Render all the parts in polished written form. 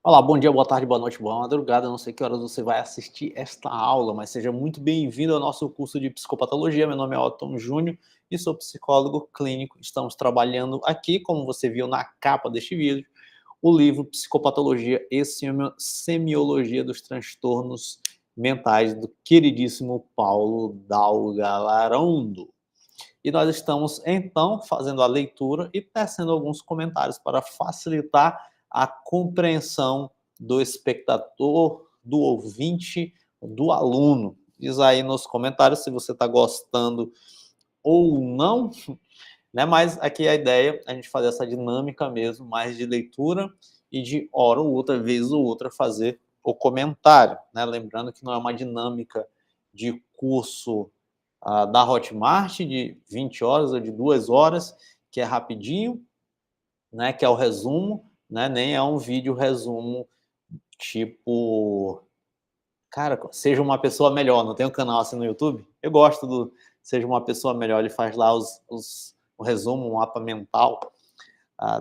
Olá, bom dia, boa tarde, boa noite, boa madrugada. Não sei que horas você vai assistir esta aula, mas seja muito bem-vindo ao nosso curso de psicopatologia. Meu nome é Otton Júnior e sou psicólogo clínico. Estamos trabalhando aqui, como você viu na capa deste vídeo, o livro Psicopatologia e Semiologia dos Transtornos Mentais do queridíssimo Paulo Dalgalarondo. E nós estamos, então, fazendo a leitura e tecendo alguns comentários para facilitar a compreensão do espectador, do ouvinte, do aluno. Diz aí nos comentários se você está gostando ou não, né? Mas aqui a ideia é a gente fazer essa dinâmica mesmo, mais de leitura e de hora ou outra, vez ou outra, fazer o comentário, né? Lembrando que não é uma dinâmica de curso da Hotmart de 20 horas ou de 2 horas, que é rapidinho, né, que é o resumo, né, nem é um vídeo resumo tipo, cara, Seja Uma Pessoa Melhor, não tem um canal assim no YouTube? Eu gosto do Seja Uma Pessoa Melhor, ele faz lá o resumo, um mapa mental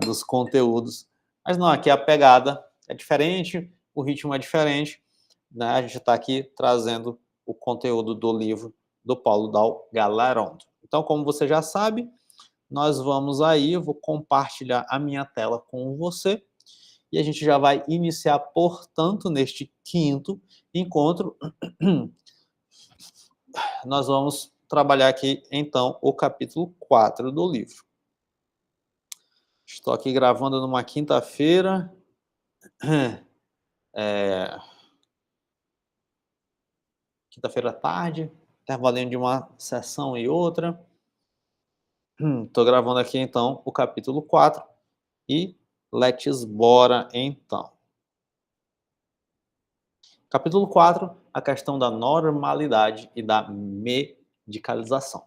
dos conteúdos, mas não, aqui a pegada é diferente, o ritmo é diferente, né, a gente está aqui trazendo o conteúdo do livro do Paulo Dal Galarondo. Então, como você já sabe, nós vamos aí, eu vou compartilhar a minha tela com você, e a gente já vai iniciar, portanto, neste quinto encontro, nós vamos trabalhar aqui, então, o capítulo 4 do livro. Estou aqui gravando numa quinta-feira, quinta-feira à tarde, intervalinho de uma sessão e outra. Estou gravando aqui, então, o capítulo 4 e let's bora, então. Capítulo 4, a questão da normalidade e da medicalização.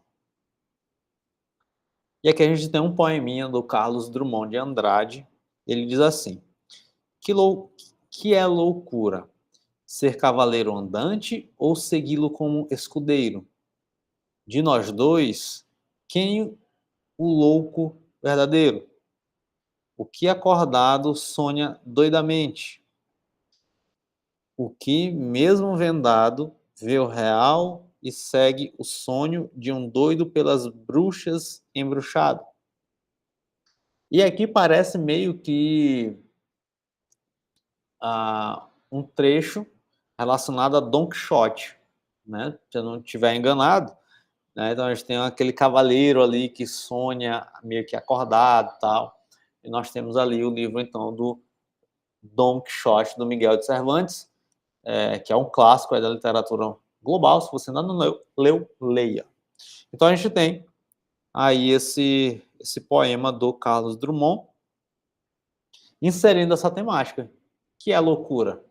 E aqui a gente tem um poeminha do Carlos Drummond de Andrade. Ele diz assim: que é loucura? Ser cavaleiro andante ou segui-lo como escudeiro? De nós dois, quem o louco verdadeiro? O que acordado sonha doidamente? O que, mesmo vendado, vê o real e segue o sonho de um doido pelas bruxas embruxado? E aqui parece meio que um trecho relacionado a Don Quixote, né? Se eu não estiver enganado, né? Então a gente tem aquele cavaleiro ali que sonha meio que acordado e tal. E nós temos ali o livro, então, do Don Quixote, do Miguel de Cervantes, que é um clássico da literatura global. Se você ainda não leu, leia. Então a gente tem aí esse poema do Carlos Drummond inserindo essa temática, que é a loucura.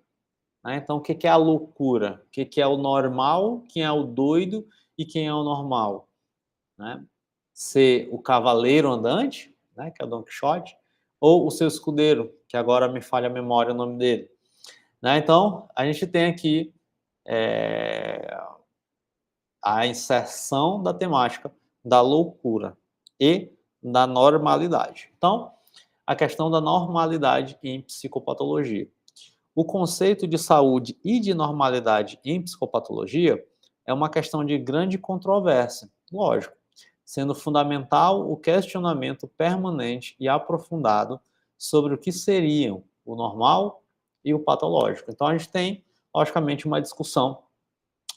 Né? Então, o que é a loucura? O que é o normal? Quem é o doido e quem é o normal? Né? Ser o cavaleiro andante, né, que é o Don Quixote, ou o seu escudeiro, que agora me falha a memória o nome dele. Né? Então, a gente tem aqui a inserção da temática da loucura e da normalidade. Então, a questão da normalidade em psicopatologia. O conceito de saúde e de normalidade em psicopatologia é uma questão de grande controvérsia, lógico, sendo fundamental o questionamento permanente e aprofundado sobre o que seriam o normal e o patológico. Então, a gente tem, logicamente, uma discussão.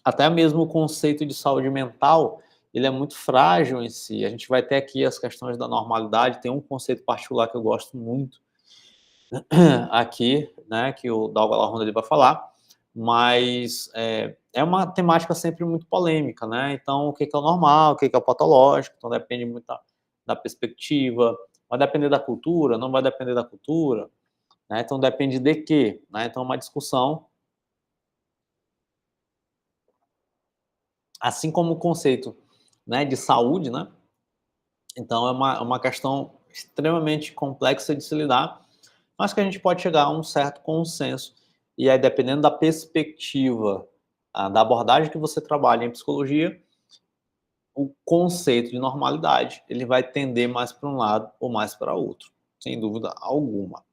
Até mesmo o conceito de saúde mental, ele é muito frágil em si. A gente vai ter aqui as questões da normalidade, tem um conceito particular que eu gosto muito, aqui, né, que o Dalgal Ronda ele vai falar, mas é uma temática sempre muito polêmica, né? Então, o que é o normal, o que é o patológico, então depende muito da perspectiva, vai depender da cultura, não vai depender da cultura, né? Então depende de quê, né? Então é uma discussão, assim como o conceito, né, de saúde, né? Então é uma questão extremamente complexa de se lidar, mas que a gente pode chegar a um certo consenso. E aí, dependendo da perspectiva, da abordagem que você trabalha em psicologia, o conceito de normalidade ele vai tender mais para um lado ou mais para outro, sem dúvida alguma.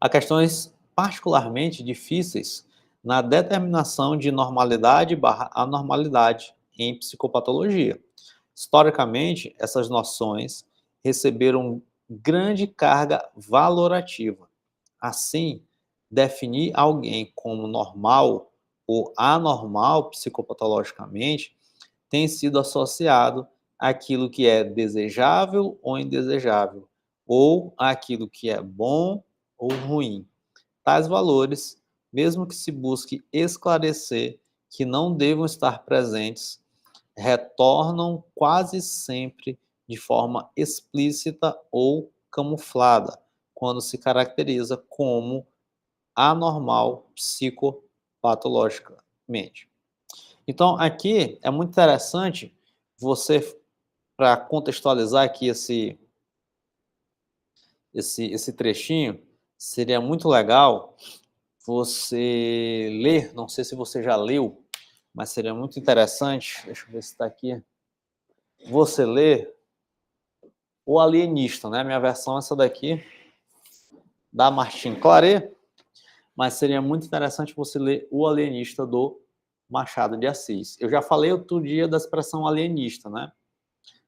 Há questões particularmente difíceis na determinação de normalidade barra anormalidade em psicopatologia. Historicamente, essas noções receberam grande carga valorativa. Assim, definir alguém como normal ou anormal psicopatologicamente tem sido associado àquilo que é desejável ou indesejável, ou àquilo que é bom ou ruim. Tais valores, mesmo que se busque esclarecer que não devam estar presentes, retornam quase sempre de forma explícita ou camuflada, quando se caracteriza como anormal psicopatologicamente. Então, aqui é muito interessante você, para contextualizar aqui esse trechinho, seria muito legal você ler, não sei se você já leu, mas seria muito interessante, deixa eu ver se está aqui, você ler O Alienista, né? Minha versão é essa daqui, da Martin Claret, mas seria muito interessante você ler O Alienista do Machado de Assis. Eu já falei outro dia da expressão alienista, né?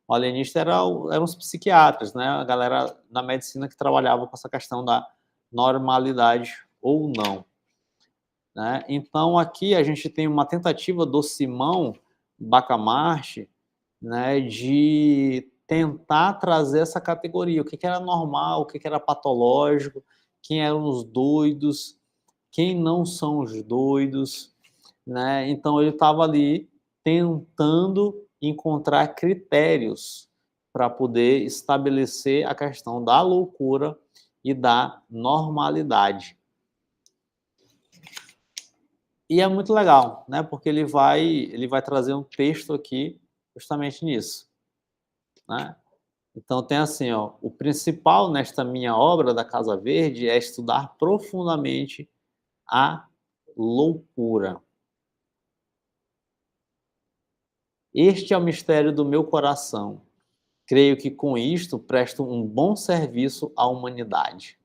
O alienista eram os psiquiatras, né? A galera da medicina que trabalhava com essa questão da normalidade ou não. Né? Então, aqui a gente tem uma tentativa do Simão Bacamarte, né, de tentar trazer essa categoria, o que era normal, o que era patológico, quem eram os doidos, quem não são os doidos, né? Então ele estava ali tentando encontrar critérios para poder estabelecer a questão da loucura e da normalidade. E é muito legal, né? Porque ele vai trazer um texto aqui justamente nisso, né? Então tem assim, ó, o principal nesta minha obra da Casa Verde é estudar profundamente a loucura. Este é o mistério do meu coração. Creio que com isto presto um bom serviço à humanidade.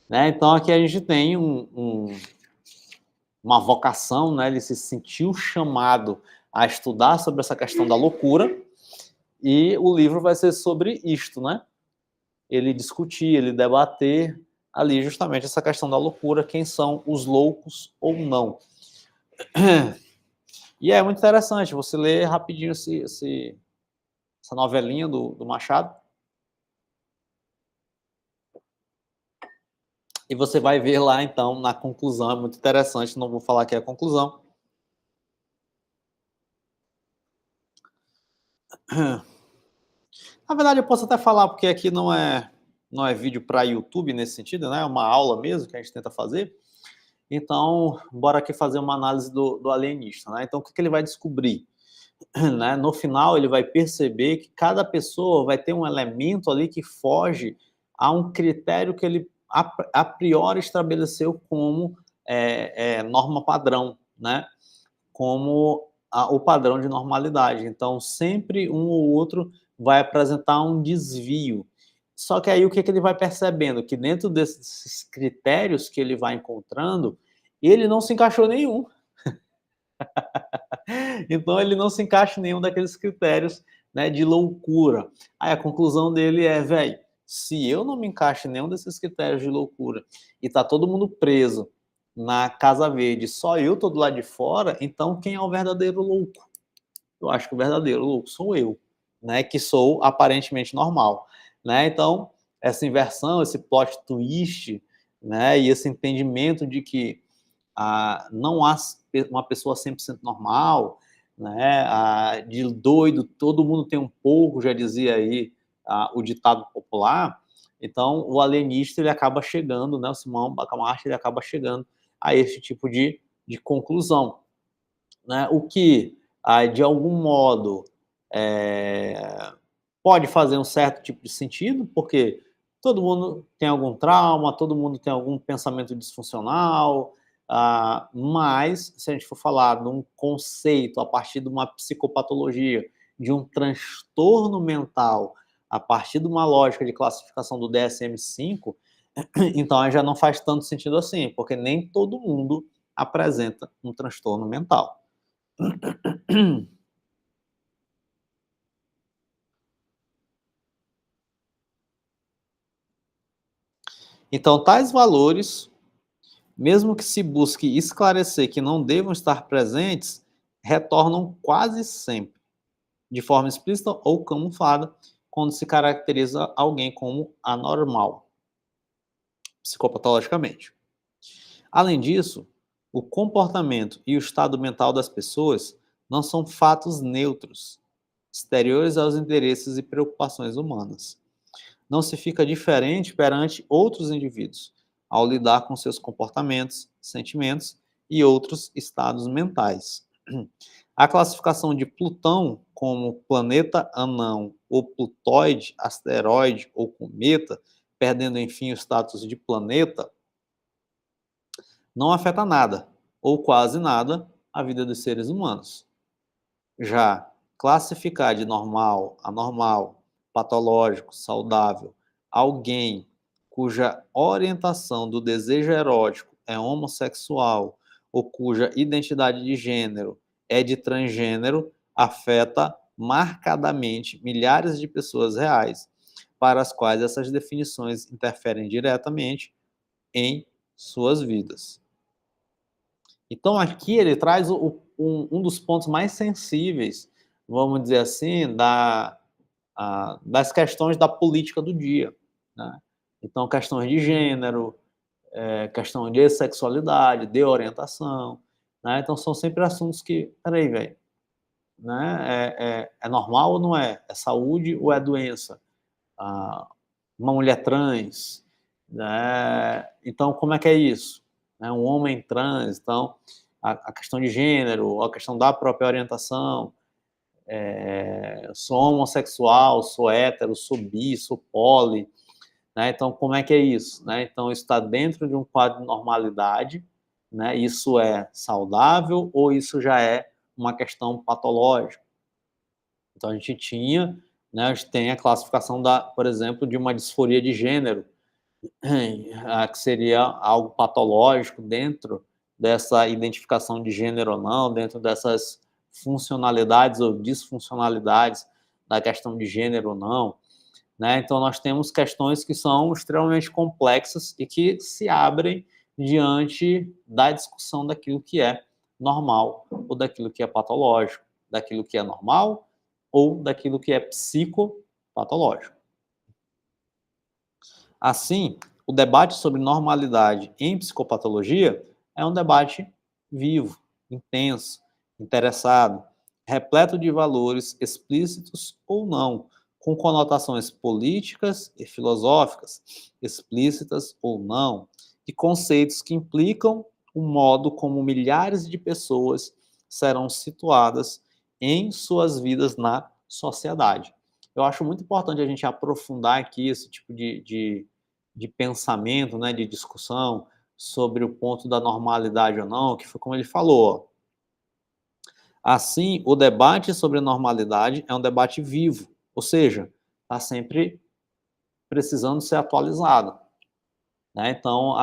Né? Então aqui a gente tem uma vocação, né? Ele se sentiu chamado a estudar sobre essa questão da loucura, e o livro vai ser sobre isto, né? Ele discutir, ele debater ali justamente essa questão da loucura, quem são os loucos ou não. E é muito interessante você ler rapidinho essa novelinha do Machado, e você vai ver lá, então, na conclusão, é muito interessante, não vou falar aqui a conclusão. Na verdade, eu posso até falar, porque aqui não é vídeo para YouTube nesse sentido, né? É uma aula mesmo que a gente tenta fazer. Então, bora aqui fazer uma análise do alienista, né? Então, o que ele vai descobrir? Né? No final, ele vai perceber que cada pessoa vai ter um elemento ali que foge a um critério que ele a priori estabeleceu como norma padrão, né? Como o padrão de normalidade. Então, sempre um ou outro vai apresentar um desvio. Só que aí o que ele vai percebendo? Que dentro desses critérios que ele vai encontrando, ele não se encaixou nenhum. Então, ele não se encaixa em nenhum daqueles critérios, né, de loucura. Aí a conclusão dele é, velho, se eu não me encaixo em nenhum desses critérios de loucura e tá todo mundo preso na Casa Verde, só eu tô do lado de fora, então quem é o verdadeiro louco? Eu acho que o verdadeiro louco sou eu, né, que sou aparentemente normal, né? Então, essa inversão, esse plot twist, né, e esse entendimento de que não há uma pessoa 100% normal, né, de doido, todo mundo tem um pouco, já dizia aí o ditado popular. Então, o alienista ele acaba chegando, né, o Simão Bacamarte ele acaba chegando a esse tipo de conclusão. Né, o que, de algum modo, pode fazer um certo tipo de sentido, porque todo mundo tem algum trauma, todo mundo tem algum pensamento disfuncional, mas se a gente for falar de um conceito a partir de uma psicopatologia, de um transtorno mental, a partir de uma lógica de classificação do DSM-5, Então aí já não faz tanto sentido assim, porque nem todo mundo apresenta um transtorno mental. Então, tais valores, mesmo que se busque esclarecer que não devam estar presentes, retornam quase sempre, de forma explícita ou camuflada, quando se caracteriza alguém como anormal, psicopatologicamente. Além disso, o comportamento e o estado mental das pessoas não são fatos neutros, exteriores aos interesses e preocupações humanas. Não se fica diferente perante outros indivíduos, ao lidar com seus comportamentos, sentimentos e outros estados mentais. A classificação de Plutão como planeta anão ou plutóide, asteroide ou cometa, perdendo enfim o status de planeta, não afeta nada, ou quase nada, a vida dos seres humanos. Já classificar de normal, anormal, patológico, saudável, alguém cuja orientação do desejo erótico é homossexual ou cuja identidade de gênero é de transgênero, afeta marcadamente milhares de pessoas reais, para as quais essas definições interferem diretamente em suas vidas. Então, aqui ele traz um dos pontos mais sensíveis, vamos dizer assim, das questões da política do dia. Né? Então, questões de gênero, questão de sexualidade, de orientação. Né? Então, são sempre assuntos que, peraí, velho, né? É normal ou não é? É saúde ou é doença? Ah, uma mulher trans, né? Então, como é que é isso? Um homem trans, então, a questão de gênero, a questão da própria orientação, sou homossexual, sou hétero, sou bi, sou poli, né? Então, como é que é isso? Né? Então, isso está dentro de um quadro de normalidade, né? Isso é saudável ou isso já é uma questão patológica? Então, a gente tinha, né, a gente tem a classificação, por exemplo, de uma disforia de gênero, que seria algo patológico dentro dessa identificação de gênero ou não, dentro dessas funcionalidades ou disfuncionalidades da questão de gênero ou não. Né? Então, nós temos questões que são extremamente complexas e que se abrem diante da discussão daquilo que é normal ou daquilo que é patológico, daquilo que é normal ou daquilo que é psicopatológico. Assim, o debate sobre normalidade em psicopatologia é um debate vivo, intenso, interessado, repleto de valores explícitos ou não, com conotações políticas e filosóficas, explícitas ou não, e conceitos que implicam o modo como milhares de pessoas serão situadas em suas vidas na sociedade. Eu acho muito importante a gente aprofundar aqui esse tipo de pensamento, né, de discussão sobre o ponto da normalidade ou não, que foi como ele falou. Assim, o debate sobre normalidade é um debate vivo, ou seja, está sempre precisando ser atualizado. Né? Então,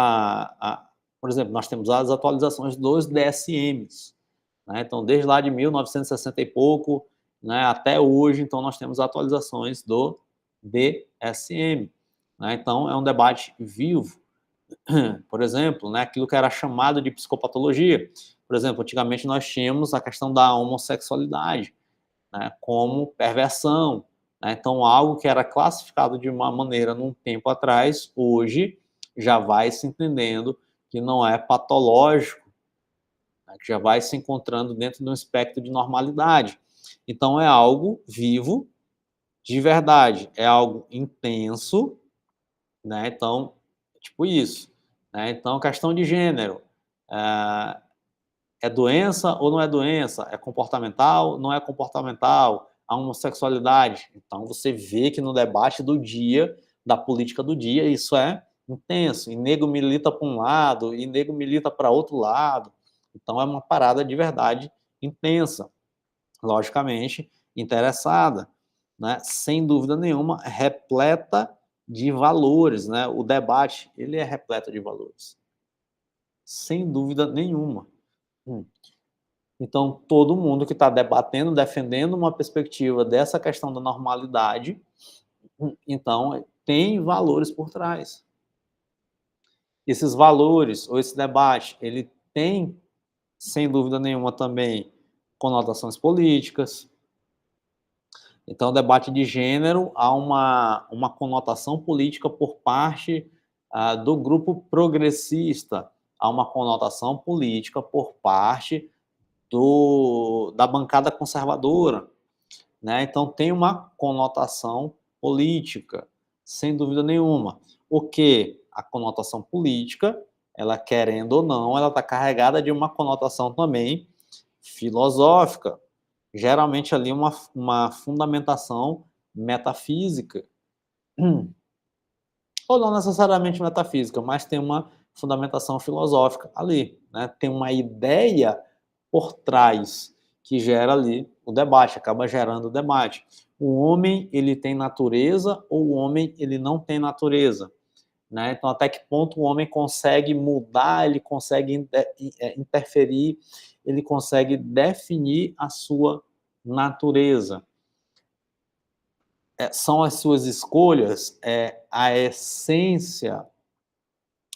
por exemplo, nós temos as atualizações dos DSMs. Né? Então, desde lá de 1960 e pouco, né, até hoje, então nós temos atualizações do DSM. Né? Então, é um debate vivo. Por exemplo, né, aquilo que era chamado de psicopatologia. Por exemplo, antigamente nós tínhamos a questão da homossexualidade, né, como perversão. Né? Então, algo que era classificado de uma maneira num tempo atrás, hoje já vai se entendendo que não é patológico, né, que já vai se encontrando dentro de um espectro de normalidade. Então, é algo vivo, de verdade, é algo intenso, né? Então, tipo isso. Né? Então, questão de gênero. É doença ou não é doença? É comportamental? Não é comportamental? A homossexualidade? Então, você vê que no debate do dia, da política do dia, isso é intenso. E nego milita para um lado, e nego milita para outro lado. Então, é uma parada de verdade intensa. Logicamente, interessada, né? Sem dúvida nenhuma, repleta de valores, né? O debate, ele é repleto de valores, sem dúvida nenhuma. Hum. Então, todo mundo que está debatendo, defendendo uma perspectiva dessa questão da normalidade, então tem valores por trás. Esses valores, ou esse debate, ele tem, sem dúvida nenhuma, também conotações políticas. Então, o debate de gênero há uma conotação política por parte do grupo progressista, há uma conotação política por parte da bancada conservadora, né? Então, tem uma conotação política, sem dúvida nenhuma. O que a conotação política, ela querendo ou não, ela está carregada de uma conotação também filosófica, geralmente ali uma fundamentação metafísica, ou não necessariamente metafísica, mas tem uma fundamentação filosófica ali, né? Tem uma ideia por trás que gera ali o debate, acaba gerando o debate. O homem, ele tem natureza ou o homem, ele não tem natureza? Né? Então, até que ponto o homem consegue mudar, ele consegue interferir, ele consegue definir a sua natureza. São as suas escolhas, a essência,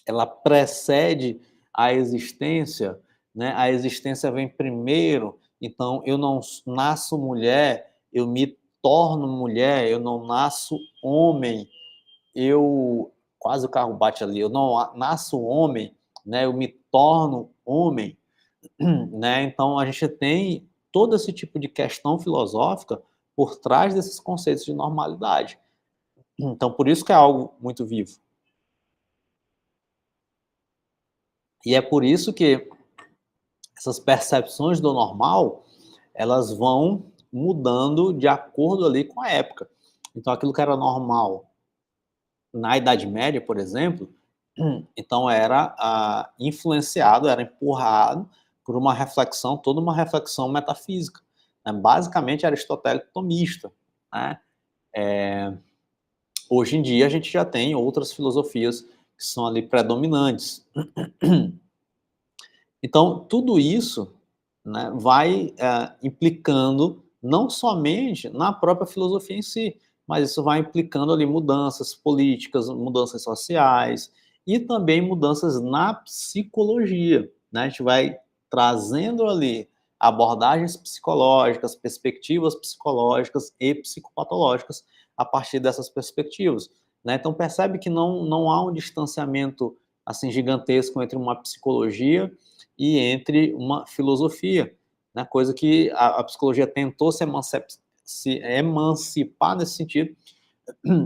ela precede a existência, né? A existência vem primeiro, então eu não nasço mulher, eu me torno mulher, eu não nasço homem, eu quase o carro bate ali, eu não nasço homem, né? Eu me torno homem, né? Então a gente tem todo esse tipo de questão filosófica por trás desses conceitos de normalidade. Então por isso que é algo muito vivo. E é por isso que essas percepções do normal, elas vão mudando de acordo ali com a época. Então aquilo que era normal na Idade Média, por exemplo, então era influenciado, era empurrado por uma reflexão, toda uma reflexão metafísica, né? Basicamente aristotélico tomista, né? Hoje em dia a gente já tem outras filosofias que são ali predominantes. Então tudo isso, né, vai implicando não somente na própria filosofia em si, mas isso vai implicando ali mudanças políticas, mudanças sociais e também mudanças na psicologia, né? A gente vai trazendo ali abordagens psicológicas, perspectivas psicológicas e psicopatológicas a partir dessas perspectivas, né? Então percebe que não há um distanciamento assim gigantesco entre uma psicologia e entre uma filosofia, né? Coisa que a psicologia tentou se emancipar nesse sentido,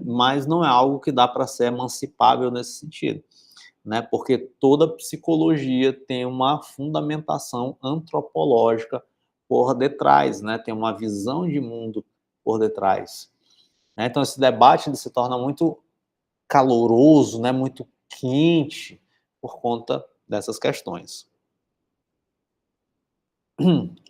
mas não é algo que dá para ser emancipável nesse sentido, né? Porque toda psicologia tem uma fundamentação antropológica por detrás, né? Tem uma visão de mundo por detrás, né? Então esse debate ele se torna muito caloroso, né? Muito quente por conta dessas questões.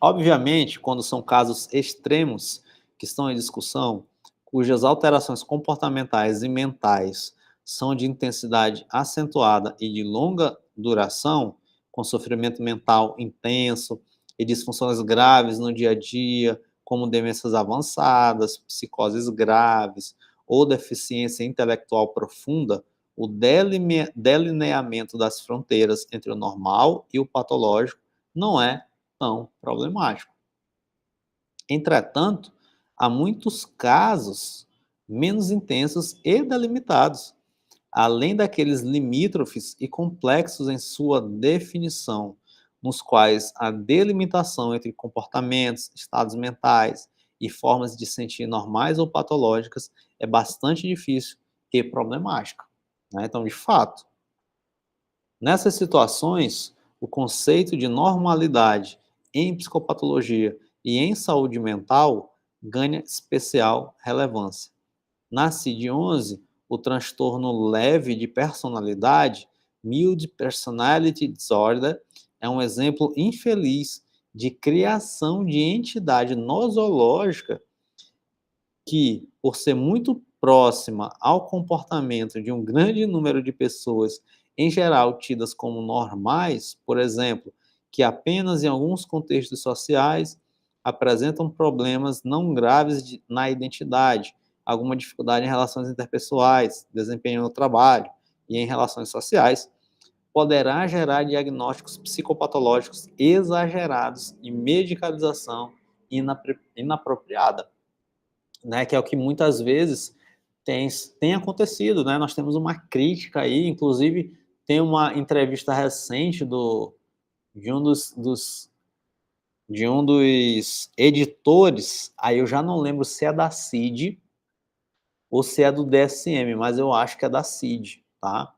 Obviamente, quando são casos extremos que estão em discussão, cujas alterações comportamentais e mentais são de intensidade acentuada e de longa duração, com sofrimento mental intenso e disfunções graves no dia a dia, como demências avançadas, psicoses graves ou deficiência intelectual profunda, o delineamento das fronteiras entre o normal e o patológico não é tão problemático. Entretanto, há muitos casos menos intensos e delimitados, além daqueles limítrofes e complexos em sua definição, nos quais a delimitação entre comportamentos, estados mentais e formas de sentir normais ou patológicas é bastante difícil e problemática, né? Então, de fato, nessas situações, o conceito de normalidade em psicopatologia e em saúde mental ganha especial relevância. Na CID-11, o transtorno leve de personalidade, Mild Personality Disorder, é um exemplo infeliz de criação de entidade nosológica que, por ser muito próxima ao comportamento de um grande número de pessoas, em geral tidas como normais, por exemplo, que apenas em alguns contextos sociais apresentam problemas não graves na identidade, alguma dificuldade em relações interpessoais, desempenho no trabalho e em relações sociais, poderá gerar diagnósticos psicopatológicos exagerados e medicalização inapropriada, né? Que é o que muitas vezes tem acontecido, né? Nós temos uma crítica aí, inclusive tem uma entrevista recente de de um dos editores, aí eu já não lembro se é da CID ou se é do DSM, mas eu acho que é da CID, tá?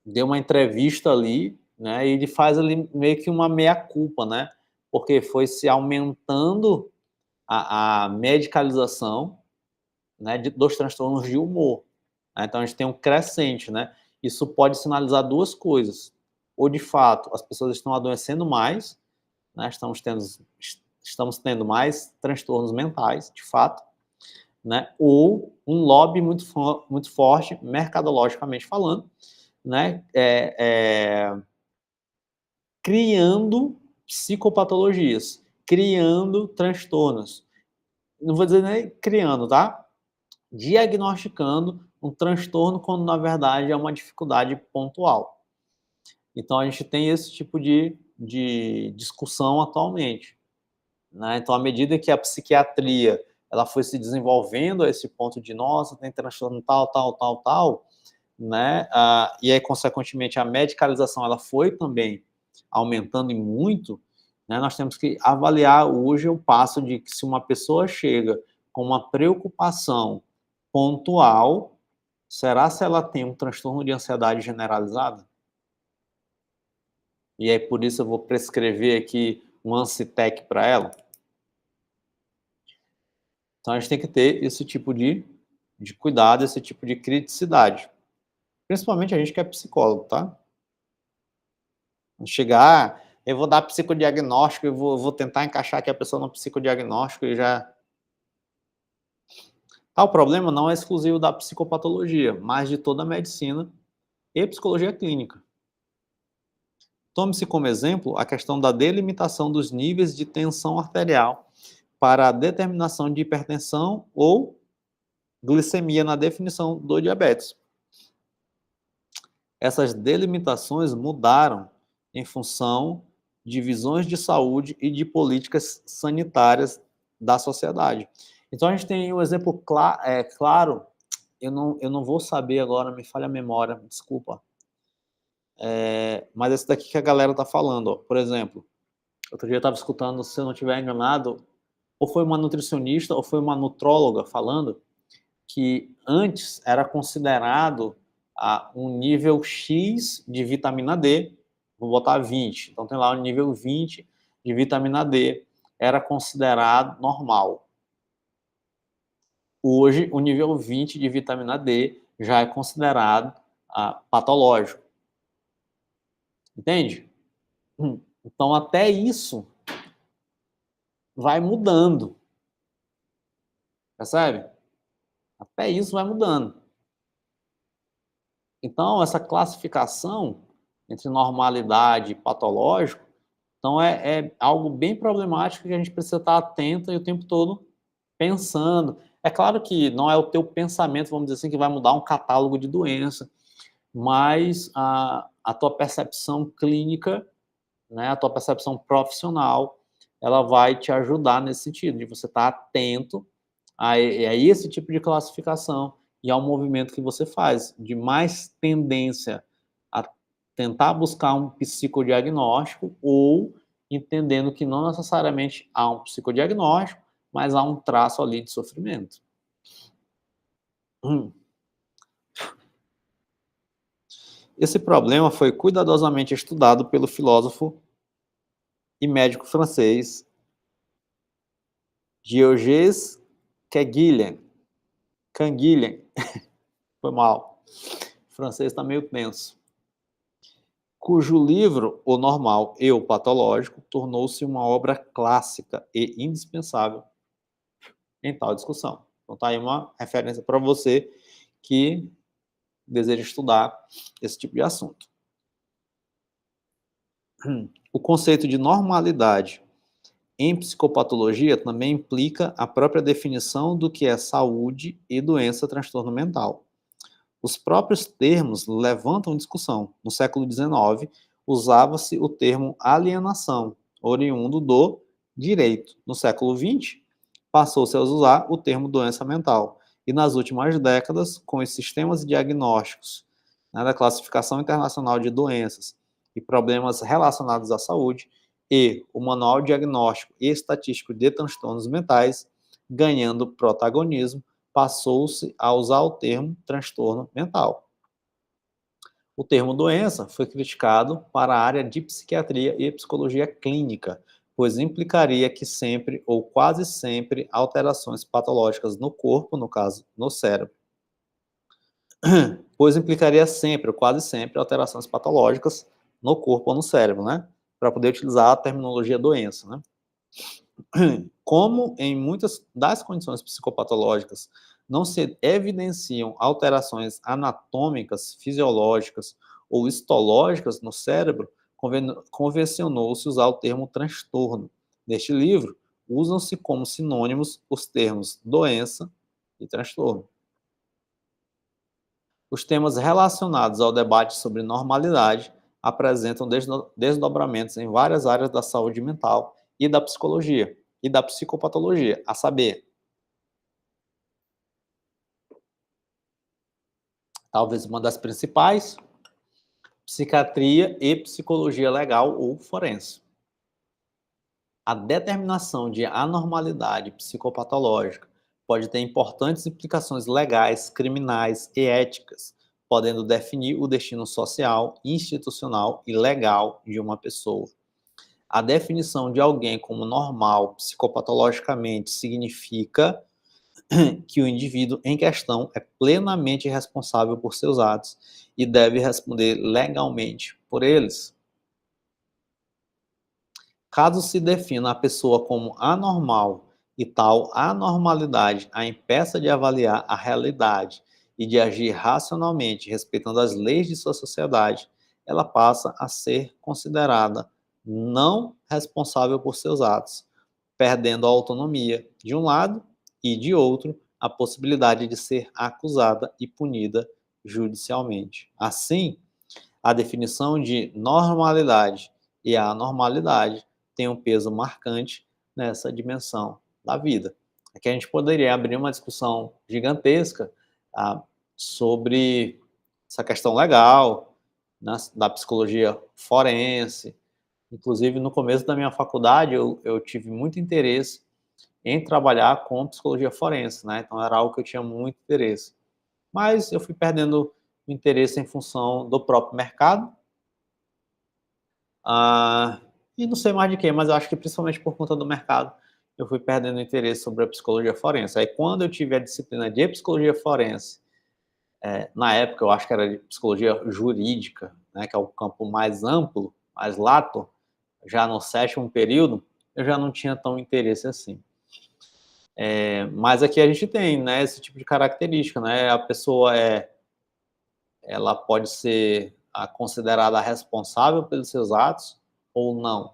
Deu uma entrevista ali, né? E ele faz ali meio que uma meia-culpa, né? Porque foi se aumentando a medicalização, né, dos transtornos de humor, né? Então a gente tem um crescente, né? Isso pode sinalizar duas coisas. Ou de fato as pessoas estão adoecendo mais, né? Estamos tendo mais transtornos mentais, de fato, né? Ou um lobby muito forte, mercadologicamente falando, né? Criando psicopatologias, criando transtornos. Não vou dizer nem criando, tá? Diagnosticando um transtorno quando na verdade é uma dificuldade pontual. Então a gente tem esse tipo de discussão atualmente, né? Então, à medida que a psiquiatria ela foi se desenvolvendo a esse ponto de nossa, tem transtorno tal, tal, tal, tal, né? E aí, consequentemente, a medicalização ela foi também aumentando em muito, né? Nós temos que avaliar hoje o passo de que se uma pessoa chega com uma preocupação pontual, será se ela tem um transtorno de ansiedade generalizada? E aí, por isso, eu vou prescrever aqui um Ancitec para ela? Então, a gente tem que ter esse tipo de cuidado, esse tipo de criticidade. Principalmente a gente que é psicólogo, tá? Não chegar, eu vou dar psicodiagnóstico, eu vou tentar encaixar aqui a pessoa no psicodiagnóstico e já. O problema não é exclusivo da psicopatologia, mas de toda a medicina e psicologia clínica. Tome-se como exemplo a questão da delimitação dos níveis de tensão arterial para a determinação de hipertensão ou glicemia na definição do diabetes. Essas delimitações mudaram em função de visões de saúde e de políticas sanitárias da sociedade. Então, a gente tem um exemplo claro, eu não vou saber agora, me falha a memória, desculpa. Mas esse daqui que a galera está falando, ó. Por exemplo, outro dia eu estava escutando, se eu não estiver enganado, ou foi uma nutricionista ou foi uma nutróloga falando que antes era considerado um nível X de vitamina D, vou botar 20, então tem lá o nível 20 de vitamina D, era considerado normal. Hoje, o nível 20 de vitamina D já é considerado patológico. Entende? Então, até isso vai mudando. Percebe? Até isso vai mudando. Então, essa classificação entre normalidade e patológico, então é algo bem problemático que a gente precisa estar atento e o tempo todo pensando. É claro que não é o teu pensamento, vamos dizer assim, que vai mudar um catálogo de doença, mas a tua percepção clínica, né, a tua percepção profissional, ela vai te ajudar nesse sentido, de você estar atento a esse tipo de classificação e ao movimento que você faz, de mais tendência a tentar buscar um psicodiagnóstico ou entendendo que não necessariamente há um psicodiagnóstico, mas há um traço ali de sofrimento. Esse problema foi cuidadosamente estudado pelo filósofo e médico francês Diogenes Canguilhem. Foi mal. O francês está meio tenso. Cujo livro, O Normal e o Patológico, tornou-se uma obra clássica e indispensável em tal discussão. Então tá aí uma referência para você que deseja estudar esse tipo de assunto. O conceito de normalidade em psicopatologia também implica a própria definição do que é saúde e doença transtorno mental. Os próprios termos levantam discussão. No século XIX, usava-se o termo alienação, oriundo do direito. No século XX, passou-se a usar o termo doença mental. E nas últimas décadas, com os sistemas diagnósticos, né, da Classificação Internacional de Doenças e Problemas Relacionados à Saúde, e o Manual Diagnóstico e Estatístico de Transtornos Mentais, ganhando protagonismo, passou-se a usar o termo transtorno mental. O termo doença foi criticado para a área de psiquiatria e psicologia clínica, pois implicaria que sempre ou quase sempre alterações patológicas no corpo, no caso, no cérebro. Pois implicaria sempre ou quase sempre alterações patológicas no corpo ou no cérebro, né? Para poder utilizar a terminologia doença, né? Como em muitas das condições psicopatológicas não se evidenciam alterações anatômicas, fisiológicas ou histológicas no cérebro, convencionou-se usar o termo transtorno. Neste livro, usam-se como sinônimos os termos doença e transtorno. Os temas relacionados ao debate sobre normalidade apresentam desdobramentos em várias áreas da saúde mental e da psicologia e da psicopatologia, a saber, talvez uma das principais, psiquiatria e psicologia legal ou forense. A determinação de anormalidade psicopatológica pode ter importantes implicações legais, criminais e éticas, podendo definir o destino social, institucional e legal de uma pessoa. A definição de alguém como normal psicopatologicamente significa que o indivíduo em questão é plenamente responsável por seus atos e deve responder legalmente por eles. Caso se defina a pessoa como anormal e tal anormalidade a impeça de avaliar a realidade e de agir racionalmente respeitando as leis de sua sociedade, ela passa a ser considerada não responsável por seus atos, perdendo a autonomia de um lado e de outro a possibilidade de ser acusada e punida judicialmente. Assim, a definição de normalidade e a anormalidade tem um peso marcante nessa dimensão da vida. Aqui a gente poderia abrir uma discussão gigantesca sobre essa questão legal, né, da psicologia forense. Inclusive, no começo da minha faculdade, eu tive muito interesse em trabalhar com psicologia forense, né? Então, era algo que eu tinha muito interesse. Mas eu fui perdendo o interesse em função do próprio mercado. E não sei mais de quê, mas eu acho que principalmente por conta do mercado, eu fui perdendo o interesse sobre a psicologia forense. Aí, quando eu tive a disciplina de psicologia forense, na época eu acho que era de psicologia jurídica, né, que é o campo mais amplo, mais lato, já no 7º período, eu já não tinha tão interesse assim. Mas aqui a gente tem, né, esse tipo de característica, né, a pessoa ela pode ser considerada responsável pelos seus atos ou não,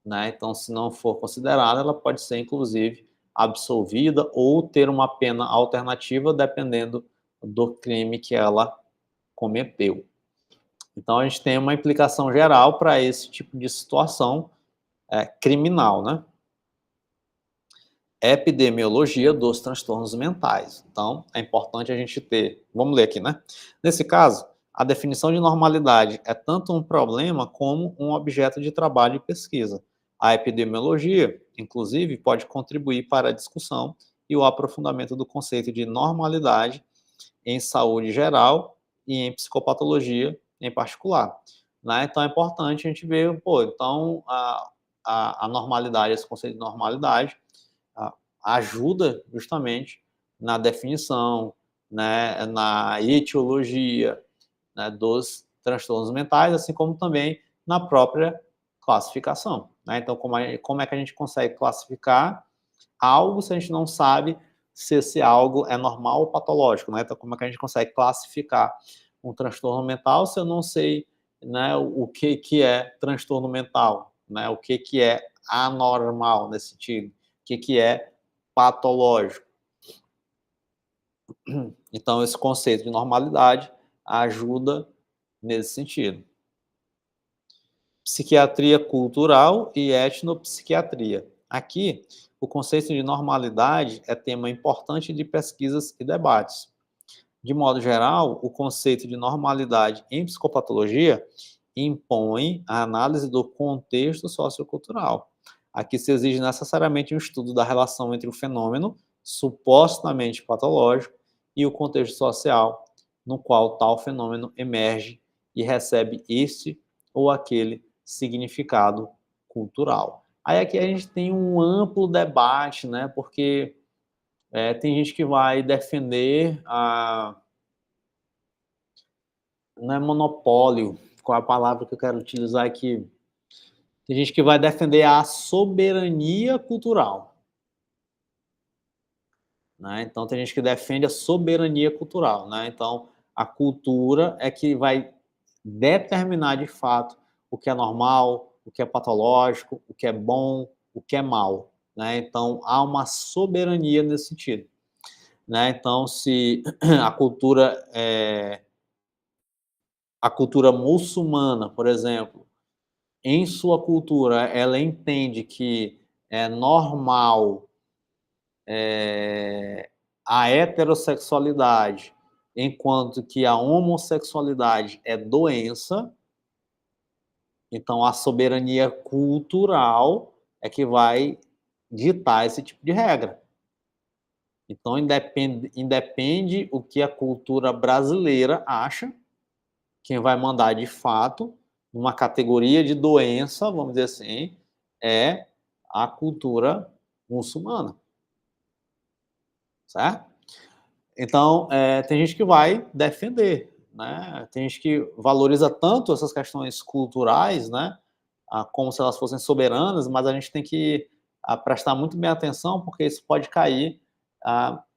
né? Então, se não for considerada, ela pode ser, inclusive, absolvida ou ter uma pena alternativa, dependendo do crime que ela cometeu. Então, a gente tem uma implicação geral para esse tipo de situação criminal, né? Epidemiologia dos transtornos mentais. Então, é importante a gente ter... Vamos ler aqui, né? Nesse caso, a definição de normalidade é tanto um problema como um objeto de trabalho e pesquisa. A epidemiologia, inclusive, pode contribuir para a discussão e o aprofundamento do conceito de normalidade em saúde geral e em psicopatologia em particular. Né? Então, é importante a gente ver, então, a normalidade, esse conceito de normalidade, ajuda justamente na definição, né, na etiologia, né, dos transtornos mentais, assim como também na própria classificação. Né? Então, como é que a gente consegue classificar algo se a gente não sabe se esse algo é normal ou patológico, né? Então, como é que a gente consegue classificar um transtorno mental se eu não sei, né, o que é transtorno mental, né? O que é anormal nesse sentido, o que é patológico. Então, esse conceito de normalidade ajuda nesse sentido. Psiquiatria cultural e etnopsiquiatria. Aqui, o conceito de normalidade é tema importante de pesquisas e debates. De modo geral, o conceito de normalidade em psicopatologia impõe a análise do contexto sociocultural. Aqui se exige necessariamente um estudo da relação entre o fenômeno supostamente patológico e o contexto social no qual tal fenômeno emerge e recebe este ou aquele significado cultural. Aí aqui a gente tem um amplo debate, né? Porque tem gente que vai defender a... Não é monopólio, qual é a palavra que eu quero utilizar aqui? Tem gente que vai defender a soberania cultural, né? Então, tem gente que defende a soberania cultural, né? Então, a cultura é que vai determinar de fato o que é normal, o que é patológico, o que é bom, o que é mal, né? Então, há uma soberania nesse sentido, né? Então, se a cultura muçulmana, por exemplo, em sua cultura, ela entende que é normal a heterossexualidade, enquanto que a homossexualidade é doença, então a soberania cultural é que vai ditar esse tipo de regra. Então, independe o que a cultura brasileira acha, quem vai mandar de fato, numa categoria de doença, vamos dizer assim, é a cultura muçulmana, certo? Então, tem gente que vai defender, né? Tem gente que valoriza tanto essas questões culturais, né? Como se elas fossem soberanas, mas a gente tem que prestar muito bem atenção, porque isso pode cair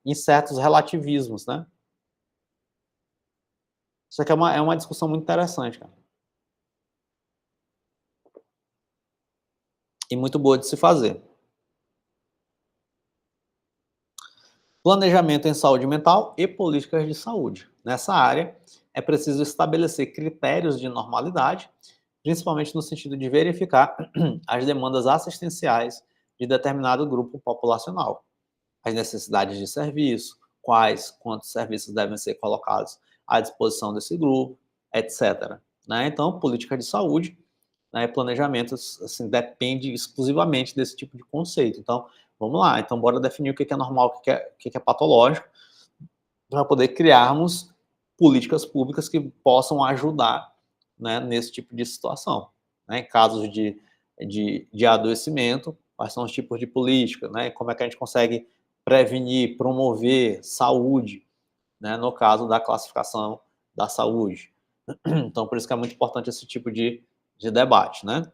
em certos relativismos, né? Isso aqui é uma discussão muito interessante, cara. E muito boa de se fazer. Planejamento em saúde mental e políticas de saúde. Nessa área, é preciso estabelecer critérios de normalidade, principalmente no sentido de verificar as demandas assistenciais de determinado grupo populacional, as necessidades de serviço, quantos serviços devem ser colocados à disposição desse grupo, etc. Né? Então, política de saúde, né, planejamento, assim, depende exclusivamente desse tipo de conceito. Então, vamos lá. Então, bora definir o que é normal, o que é patológico, para poder criarmos políticas públicas que possam ajudar, né, nesse tipo de situação. Né? Em casos de adoecimento, quais são os tipos de política, né? Como é que a gente consegue prevenir, promover saúde, né, no caso da classificação da saúde. Então, por isso que é muito importante esse tipo de debate, né?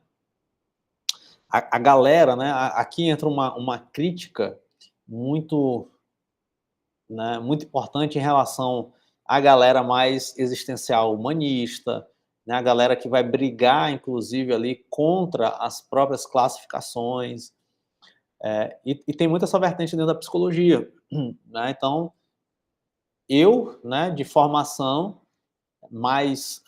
A galera, né, aqui entra uma crítica muito, né, muito importante em relação à galera mais existencial humanista, né, a galera que vai brigar, inclusive, ali contra as próprias classificações, e tem muita essa vertente dentro da psicologia, né? Então, eu, né, de formação mais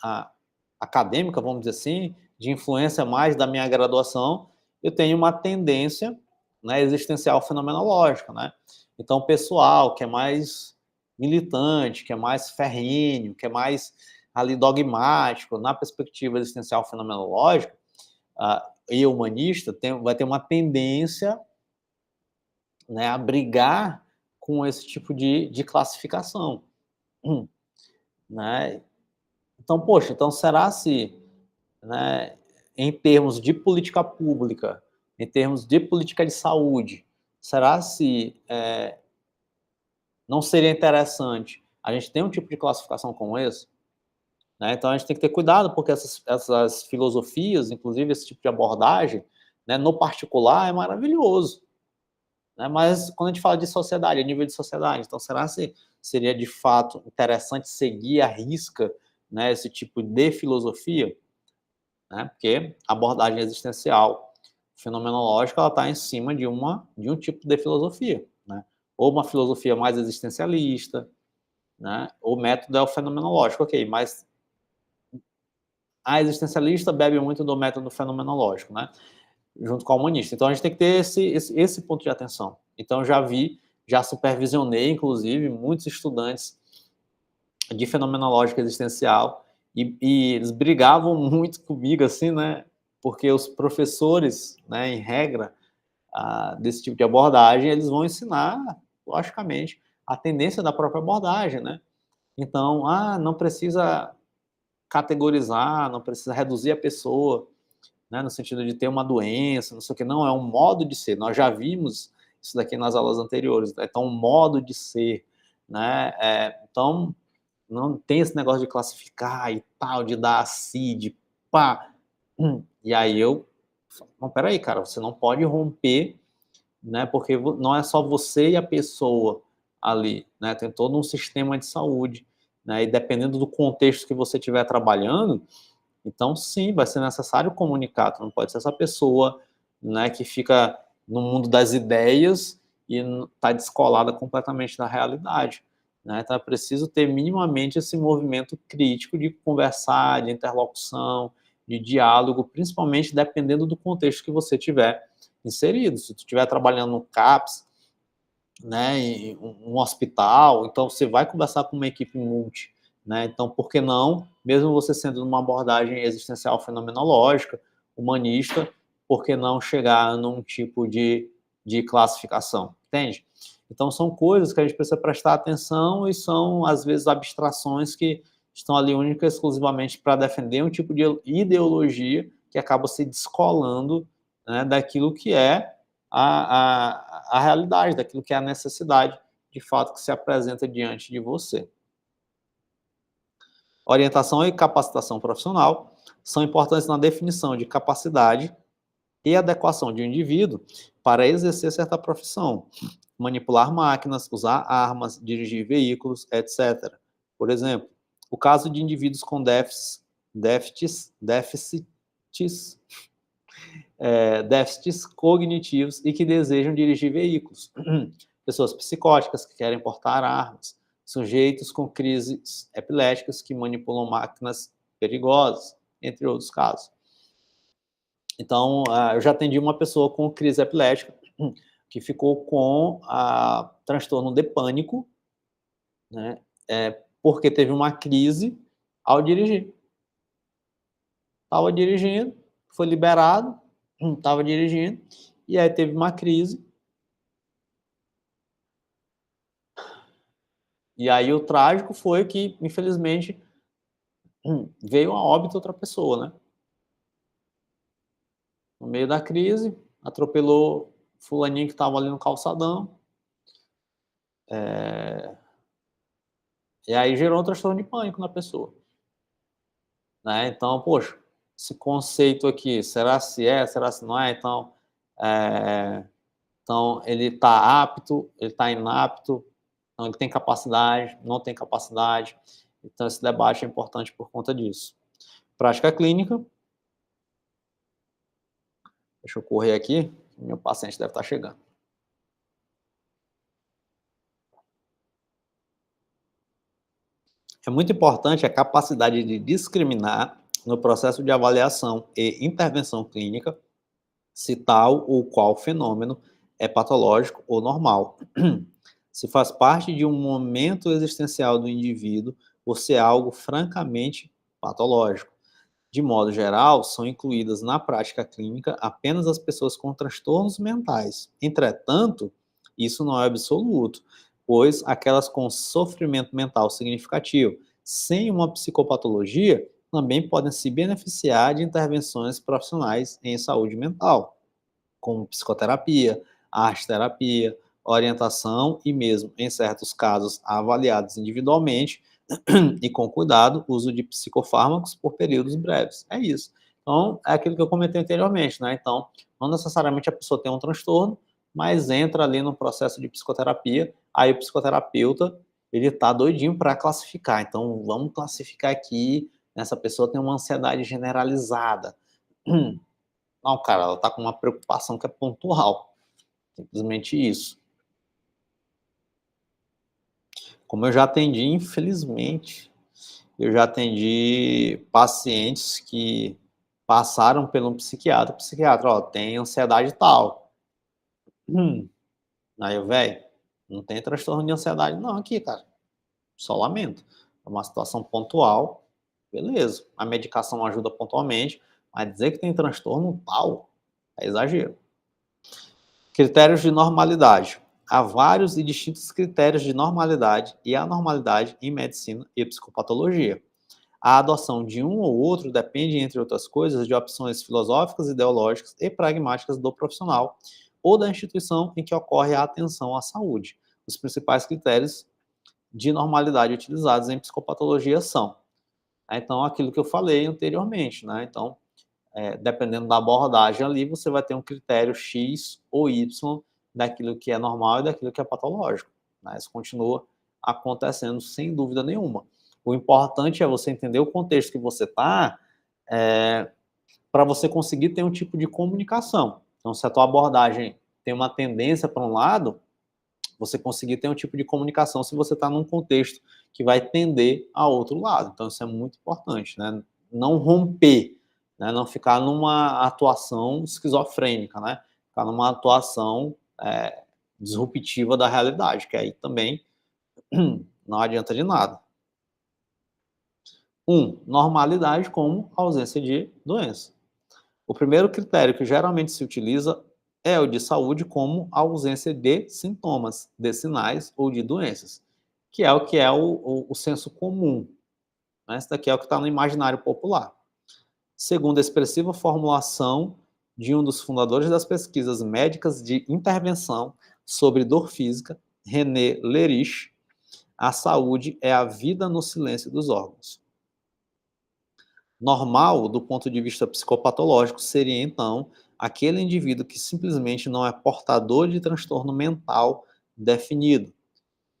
acadêmica, vamos dizer assim, de influência mais da minha graduação, eu tenho uma tendência, né, existencial fenomenológica, né? Então, o pessoal que é mais militante, que é mais ferrenho, que é mais ali dogmático, na perspectiva existencial fenomenológica, e humanista, vai ter uma tendência, né, a brigar com esse tipo de classificação, né? Então, poxa, então será se, né, em termos de política pública, em termos de política de saúde, será se não seria interessante a gente ter um tipo de classificação como esse? Né? Então, a gente tem que ter cuidado, porque essas filosofias, inclusive esse tipo de abordagem, né, no particular, é maravilhoso. né? Mas quando a gente fala de sociedade, a nível de sociedade, então será que seria de fato interessante seguir à risca, né, esse tipo de filosofia? Né? Porque a abordagem existencial fenomenológica ela está em cima de um tipo de filosofia, né? Ou uma filosofia mais existencialista, né? O método é o fenomenológico, ok, mas a existencialista bebe muito do método fenomenológico, né? Junto com a humanista. Então a gente tem que ter esse ponto de atenção. Então já supervisionei, inclusive, muitos estudantes de fenomenológica existencial e eles brigavam muito comigo, assim, né? Porque os professores, né, em regra, desse tipo de abordagem, eles vão ensinar, logicamente, a tendência da própria abordagem, né? Então, não precisa categorizar, não precisa reduzir a pessoa, né, no sentido de ter uma doença, não sei o que, não, é um modo de ser. Nós já vimos isso daqui nas aulas anteriores, né? Então, um modo de ser, né? Então, não tem esse negócio de classificar e tal, de dar de pá. E aí não, peraí, cara, você não pode romper, né? Porque não é só você e a pessoa ali, né? Tem todo um sistema de saúde, né? E dependendo do contexto que você estiver trabalhando, então sim, vai ser necessário comunicar. Tu não pode ser essa pessoa, né? Que fica no mundo das ideias e está descolada completamente da realidade. Né? Então é preciso ter minimamente esse movimento crítico de conversar, de interlocução, de diálogo, principalmente dependendo do contexto que você tiver inserido. Se tu estiver trabalhando no CAPS, né, em um hospital, então você vai conversar com uma equipe multi, né? Então, por que não, mesmo você sendo numa abordagem existencial fenomenológica, humanista, por que não chegar num tipo de classificação, entende? Então, são coisas que a gente precisa prestar atenção e são, às vezes, abstrações que estão ali única e exclusivamente para defender um tipo de ideologia que acaba se descolando, né, daquilo que é a realidade, daquilo que é a necessidade, de fato, que se apresenta diante de você. Orientação e capacitação profissional são importantes na definição de capacidade e adequação de um indivíduo para exercer certa profissão, manipular máquinas, usar armas, dirigir veículos, etc. Por exemplo, o caso de indivíduos com déficits cognitivos e que desejam dirigir veículos, pessoas psicóticas que querem portar armas, sujeitos com crises epiléticas que manipulam máquinas perigosas, entre outros casos. Então, eu já atendi uma pessoa com crise epilética que ficou com transtorno de pânico, né, porque teve uma crise ao dirigir. Estava dirigindo, foi liberado, estava dirigindo, e aí teve uma crise. E aí o trágico foi que, infelizmente, veio a óbito outra pessoa, né? No meio da crise, atropelou fulaninho que estava ali no calçadão. E aí gerou um transtorno de pânico na pessoa. Né? Então, poxa, esse conceito aqui, será se é, será se não é? Então ele está apto, ele está inapto, então ele tem capacidade, não tem capacidade. Então esse debate é importante por conta disso. Prática clínica. Deixa eu correr aqui, meu paciente deve estar chegando. É muito importante a capacidade de discriminar no processo de avaliação e intervenção clínica se tal ou qual fenômeno é patológico ou normal. Se faz parte de um momento existencial do indivíduo ou se é algo francamente patológico. De modo geral, são incluídas na prática clínica apenas as pessoas com transtornos mentais. Entretanto, isso não é absoluto, pois aquelas com sofrimento mental significativo, sem uma psicopatologia, também podem se beneficiar de intervenções profissionais em saúde mental, como psicoterapia, arte-terapia, orientação e mesmo, em certos casos, avaliados individualmente, e com cuidado, uso de psicofármacos por períodos breves. É isso. Então, é aquilo que eu comentei anteriormente, né? Então, não necessariamente a pessoa tem um transtorno, mas entra ali no processo de psicoterapia, aí o psicoterapeuta, ele tá doidinho para classificar, então vamos classificar aqui, essa pessoa tem uma ansiedade generalizada. Não, cara, ela tá com uma preocupação que é pontual, simplesmente isso. Como eu já atendi, infelizmente, eu já atendi pacientes que passaram pelo psiquiatra, o psiquiatra, ó, tem ansiedade tal. Aí eu, velho, não tem transtorno de ansiedade não aqui, cara. Só lamento. É uma situação pontual, beleza. A medicação ajuda pontualmente, mas dizer que tem transtorno tal é exagero. Critérios de normalidade. Há vários e distintos critérios de normalidade e anormalidade em medicina e psicopatologia. A adoção de um ou outro depende, entre outras coisas, de opções filosóficas, ideológicas e pragmáticas do profissional ou da instituição em que ocorre a atenção à saúde. Os principais critérios de normalidade utilizados em psicopatologia são, né, então, aquilo que eu falei anteriormente, né? Então, dependendo da abordagem ali, você vai ter um critério X ou Y daquilo que é normal e daquilo que é patológico, né? Isso continua acontecendo sem dúvida nenhuma. O importante é você entender o contexto que você está, para você conseguir ter um tipo de comunicação. Então, se a tua abordagem tem uma tendência para um lado, você conseguir ter um tipo de comunicação se você está num contexto que vai tender a outro lado. Então, isso é muito importante, né? Não romper, né? Não ficar numa atuação esquizofrênica, né? Ficar numa atuação disruptiva da realidade, que aí também não adianta de nada. Normalidade como ausência de doença. O primeiro critério que geralmente se utiliza é o de saúde como ausência de sintomas, de sinais ou de doenças, que é o senso comum. Né? Esse daqui é o que está no imaginário popular. Segundo a expressiva formulação de um dos fundadores das pesquisas médicas de intervenção sobre dor física, René Lerich, a saúde é a vida no silêncio dos órgãos. Normal, do ponto de vista psicopatológico, seria então aquele indivíduo que simplesmente não é portador de transtorno mental definido.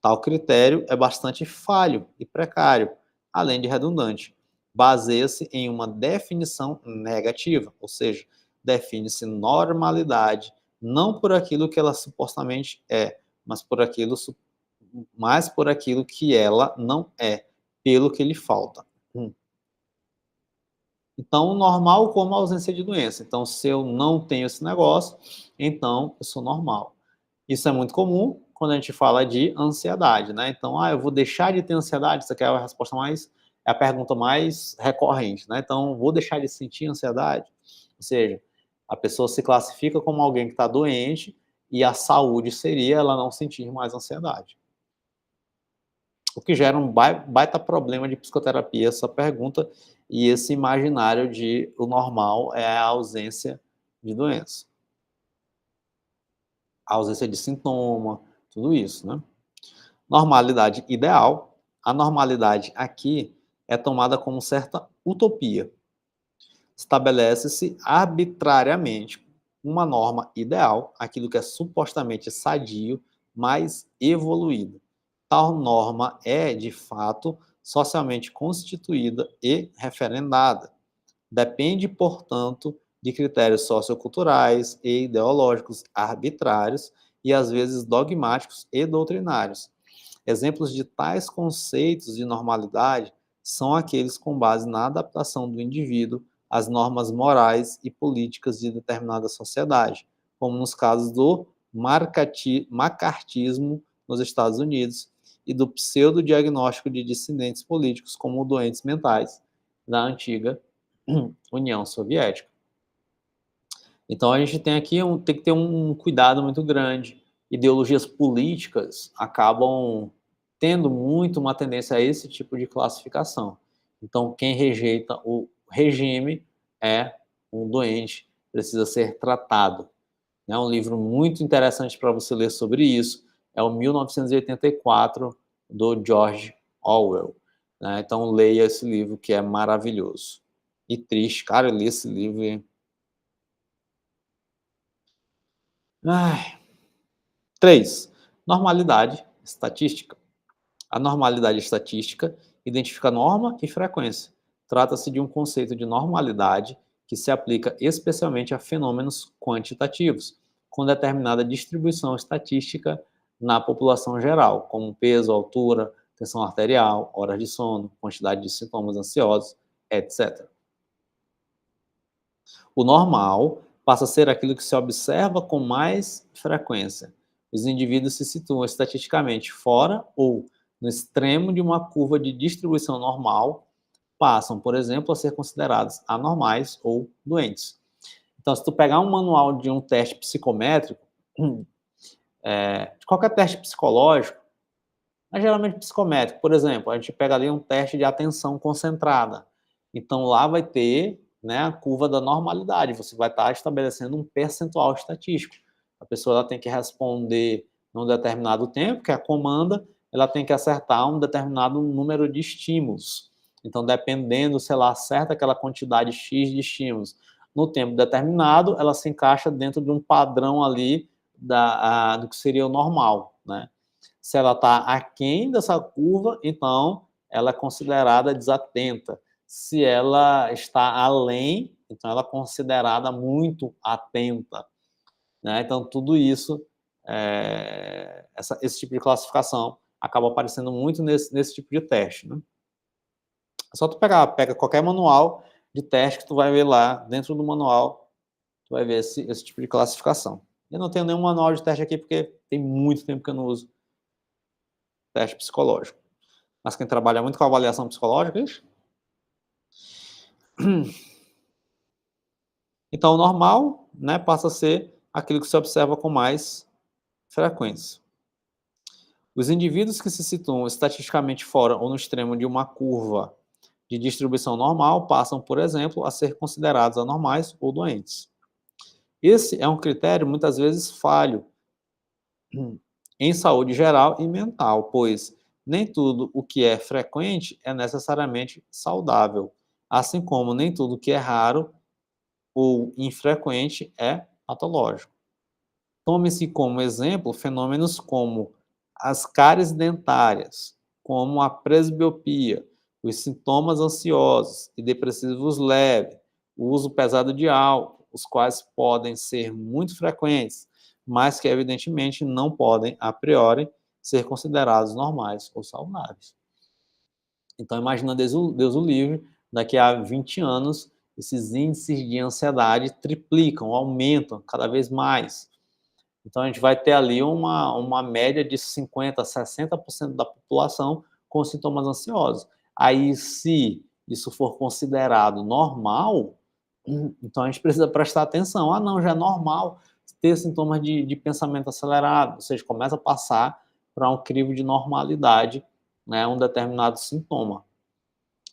Tal critério é bastante falho e precário, além de redundante. Baseia-se em uma definição negativa, ou seja, define-se normalidade não por aquilo que ela supostamente é, mas por aquilo que ela não é, pelo que lhe falta. Então, normal como ausência de doença. Então, se eu não tenho esse negócio, então eu sou normal. Isso é muito comum quando a gente fala de ansiedade, né? Então, eu vou deixar de ter ansiedade? Isso aqui é a resposta mais, é a pergunta mais recorrente, né? Então, vou deixar de sentir ansiedade? Ou seja, a pessoa se classifica como alguém que está doente e a saúde seria ela não sentir mais ansiedade. O que gera um baita problema de psicoterapia, essa pergunta, e esse imaginário de o normal é a ausência de doença. A ausência de sintoma, tudo isso, né? Normalidade ideal. A normalidade aqui é tomada como certa utopia. Estabelece-se arbitrariamente uma norma ideal, aquilo que é supostamente sadio, mais evoluído. Tal norma é, de fato, socialmente constituída e referendada. Depende, portanto, de critérios socioculturais e ideológicos arbitrários e, às vezes, dogmáticos e doutrinários. Exemplos de tais conceitos de normalidade são aqueles com base na adaptação do indivíduo às normas morais e políticas de determinada sociedade, como nos casos do macartismo nos Estados Unidos e do pseudodiagnóstico de dissidentes políticos como doentes mentais da antiga União Soviética. Então a gente tem aqui tem que ter um cuidado muito grande. Ideologias políticas acabam tendo muito uma tendência a esse tipo de classificação. Então quem rejeita o regime é um doente, precisa ser tratado. É um livro muito interessante para você ler sobre isso. É o 1984, do George Orwell. Né? Então leia esse livro que é maravilhoso. E triste, cara, eu li esse livro e... Ai. 3. Normalidade estatística. A normalidade estatística identifica norma e frequência. Trata-se de um conceito de normalidade que se aplica especialmente a fenômenos quantitativos, com determinada distribuição estatística na população geral, como peso, altura, tensão arterial, horas de sono, quantidade de sintomas ansiosos, etc. O normal passa a ser aquilo que se observa com mais frequência. Os indivíduos se situam estatisticamente fora ou no extremo de uma curva de distribuição normal, passam, por exemplo, a ser considerados anormais ou doentes. Então, se tu pegar um manual de um teste psicométrico, de qualquer teste psicológico, mas geralmente psicométrico, por exemplo, a gente pega ali um teste de atenção concentrada. Então, lá vai ter, né, a curva da normalidade, você vai estar estabelecendo um percentual estatístico. A pessoa ela tem que responder num determinado tempo, que é a comanda, ela tem que acertar um determinado número de estímulos. Então, dependendo se ela acerta aquela quantidade X de estímulos no tempo determinado, ela se encaixa dentro de um padrão ali do que seria o normal, né? Se ela está aquém dessa curva, então ela é considerada desatenta. Se ela está além, então ela é considerada muito atenta. Né? Então, tudo isso, esse tipo de classificação acaba aparecendo muito nesse tipo de teste. Né? É só tu pega qualquer manual de teste que tu vai ver lá, dentro do manual, tu vai ver esse tipo de classificação. Eu não tenho nenhum manual de teste aqui, porque tem muito tempo que eu não uso teste psicológico. Mas quem trabalha muito com avaliação psicológica, isso. Então, o normal, né, passa a ser aquilo que se observa com mais frequência. Os indivíduos que se situam estatisticamente fora ou no extremo de uma curva de distribuição normal passam, por exemplo, a ser considerados anormais ou doentes. Esse é um critério muitas vezes falho em saúde geral e mental, pois nem tudo o que é frequente é necessariamente saudável, assim como nem tudo o que é raro ou infrequente é patológico. Tome-se como exemplo fenômenos como as cáries dentárias, como a presbiopia, os sintomas ansiosos e depressivos leves, o uso pesado de álcool, os quais podem ser muito frequentes, mas que evidentemente não podem, a priori, ser considerados normais ou saudáveis. Então, imagina, Deus o livre, daqui a 20 anos, esses índices de ansiedade triplicam, aumentam cada vez mais. Então, a gente vai ter ali uma média de 50%, 60% da população com sintomas ansiosos. Aí, se isso for considerado normal, então a gente precisa prestar atenção. Ah, não, já é normal ter sintomas de pensamento acelerado, ou seja, começa a passar para um crivo de normalidade, né, um determinado sintoma.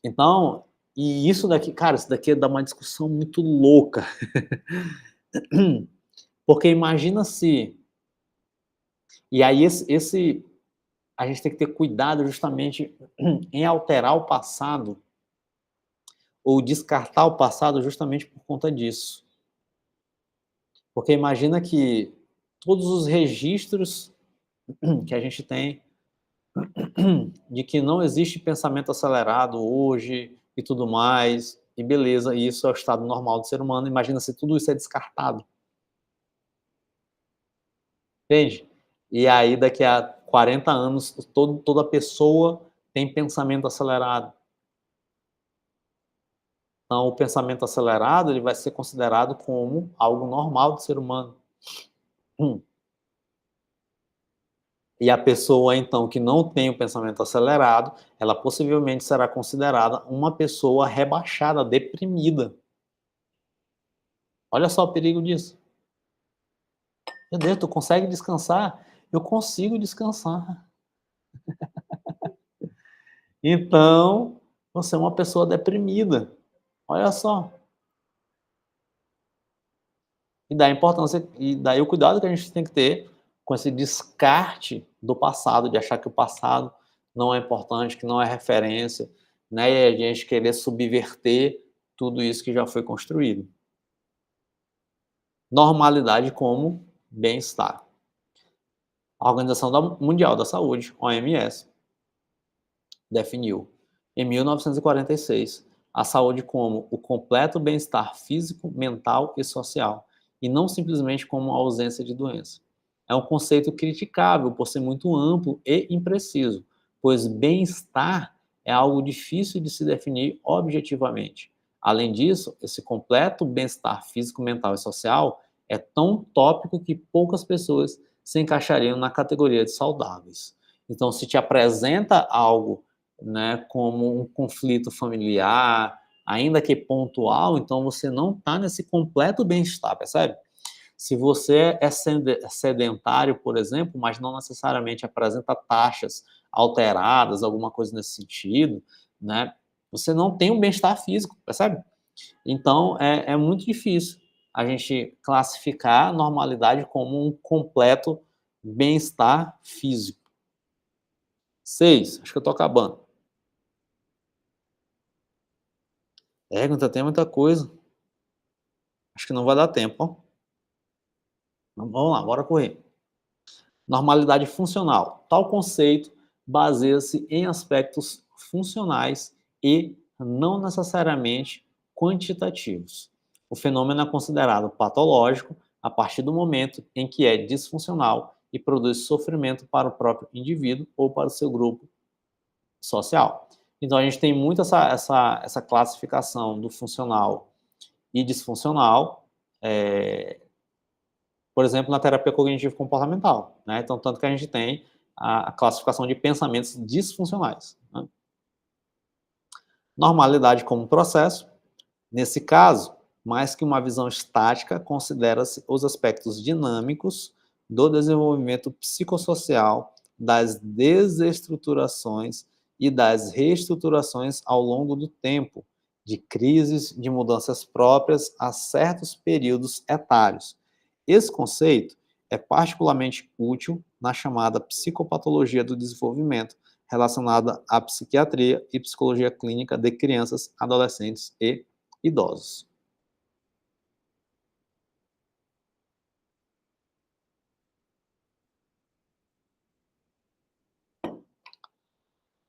Então, e isso daqui, cara, isso daqui dá uma discussão muito louca. Porque imagina se... E aí a gente tem que ter cuidado justamente em alterar o passado ou descartar o passado justamente por conta disso. Porque imagina que todos os registros que a gente tem de que não existe pensamento acelerado hoje e tudo mais, e beleza, e isso é o estado normal do ser humano, imagina se tudo isso é descartado. Entende? E aí, daqui a 40 anos, toda pessoa tem pensamento acelerado. Então, o pensamento acelerado ele vai ser considerado como algo normal do ser humano. E a pessoa, então, que não tem o pensamento acelerado, ela possivelmente será considerada uma pessoa rebaixada, deprimida. Olha só o perigo disso. Meu Deus, tu consegue descansar? Eu consigo descansar. Então, você é uma pessoa deprimida. Olha só. E daí a importância, e daí o cuidado que a gente tem que ter com esse descarte do passado, de achar que o passado não é importante, que não é referência, né? E a gente querer subverter tudo isso que já foi construído. Normalidade como bem-estar. A Organização Mundial da Saúde, OMS, definiu em 1946 a saúde como o completo bem-estar físico, mental e social, e não simplesmente como a ausência de doença. É um conceito criticável por ser muito amplo e impreciso, pois bem-estar é algo difícil de se definir objetivamente. Além disso, esse completo bem-estar físico, mental e social é tão tópico que poucas pessoas se encaixariam na categoria de saudáveis. Então, se te apresenta algo, né, como um conflito familiar, ainda que pontual, então você não está nesse completo bem-estar, percebe? Se você é sedentário, por exemplo, mas não necessariamente apresenta taxas alteradas, alguma coisa nesse sentido, né, você não tem um bem-estar físico, percebe? Então, é muito difícil a gente classificar a normalidade como um completo bem-estar físico. 6, acho que eu estou acabando. Ainda tem muita coisa. Acho que não vai dar tempo, ó. Vamos lá, bora correr. Normalidade funcional. Tal conceito baseia-se em aspectos funcionais e não necessariamente quantitativos. O fenômeno é considerado patológico a partir do momento em que é disfuncional e produz sofrimento para o próprio indivíduo ou para o seu grupo social. Então, a gente tem muito essa classificação do funcional e disfuncional, por exemplo, na terapia cognitivo-comportamental, né? Então, tanto que a gente tem a classificação de pensamentos disfuncionais, né? Normalidade como processo. Nesse caso, mais que uma visão estática, considera-se os aspectos dinâmicos do desenvolvimento psicossocial, das desestruturações e das reestruturações ao longo do tempo, de crises, de mudanças próprias a certos períodos etários. Esse conceito é particularmente útil na chamada psicopatologia do desenvolvimento, relacionada à psiquiatria e psicologia clínica de crianças, adolescentes e idosos.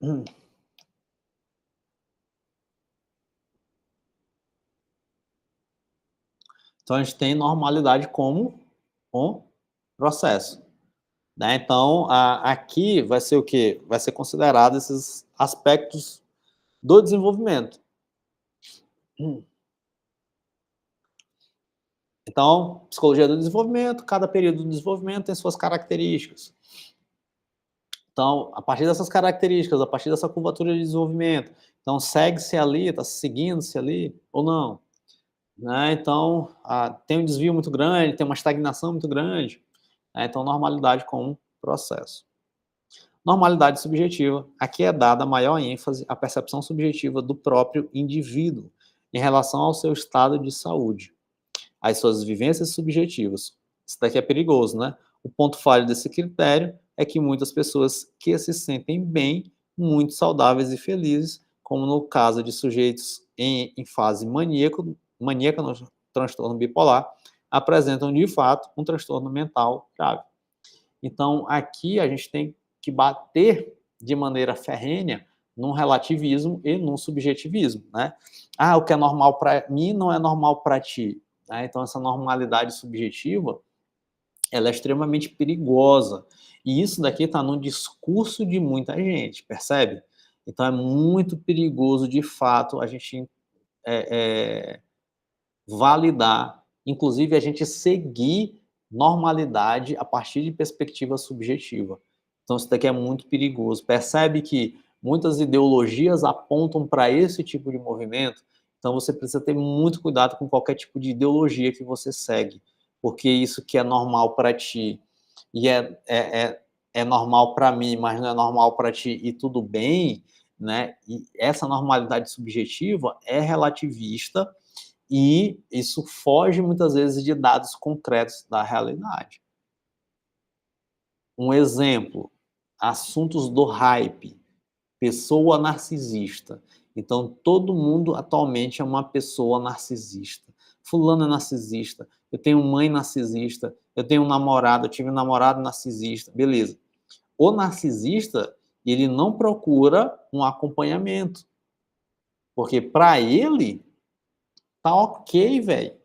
Hum. Então, a gente tem normalidade como um processo, né? Então, aqui vai ser o quê? Vai ser considerado esses aspectos do desenvolvimento. Hum. Então, psicologia do desenvolvimento, cada período do desenvolvimento tem suas características. Então, a partir dessas características, a partir dessa curvatura de desenvolvimento, então segue-se ali, está seguindo-se ali ou não? Né? Então, tem um desvio muito grande, tem uma estagnação muito grande, né? Então, normalidade com um processo. Normalidade subjetiva. Aqui é dada maior ênfase à percepção subjetiva do próprio indivíduo em relação ao seu estado de saúde, às suas vivências subjetivas. Isso daqui é perigoso, né? O ponto falho desse critério é que muitas pessoas que se sentem bem, muito saudáveis e felizes, como no caso de sujeitos em fase maníaca no transtorno bipolar, apresentam de fato um transtorno mental grave. Então, aqui a gente tem que bater de maneira ferrenha num relativismo e num subjetivismo, né? Ah, o que é normal para mim não é normal para ti, né? Então, essa normalidade subjetiva, ela é extremamente perigosa. E isso daqui está no discurso de muita gente, percebe? Então, é muito perigoso, de fato, a gente é, validar, inclusive a gente seguir normalidade a partir de perspectiva subjetiva. Então, isso daqui é muito perigoso. Percebe que muitas ideologias apontam para esse tipo de movimento, então você precisa ter muito cuidado com qualquer tipo de ideologia que você segue, porque isso que é normal para ti e é normal para mim, mas não é normal para ti e tudo bem, né? E essa normalidade subjetiva é relativista e isso foge muitas vezes de dados concretos da realidade. Um exemplo, assuntos do hype, pessoa narcisista. Então, todo mundo atualmente é uma pessoa narcisista. Fulano é narcisista. eu tenho mãe narcisista, eu tenho um namorado, eu tive um namorado narcisista, beleza. O narcisista, ele não procura um acompanhamento, porque para ele tá ok, velho.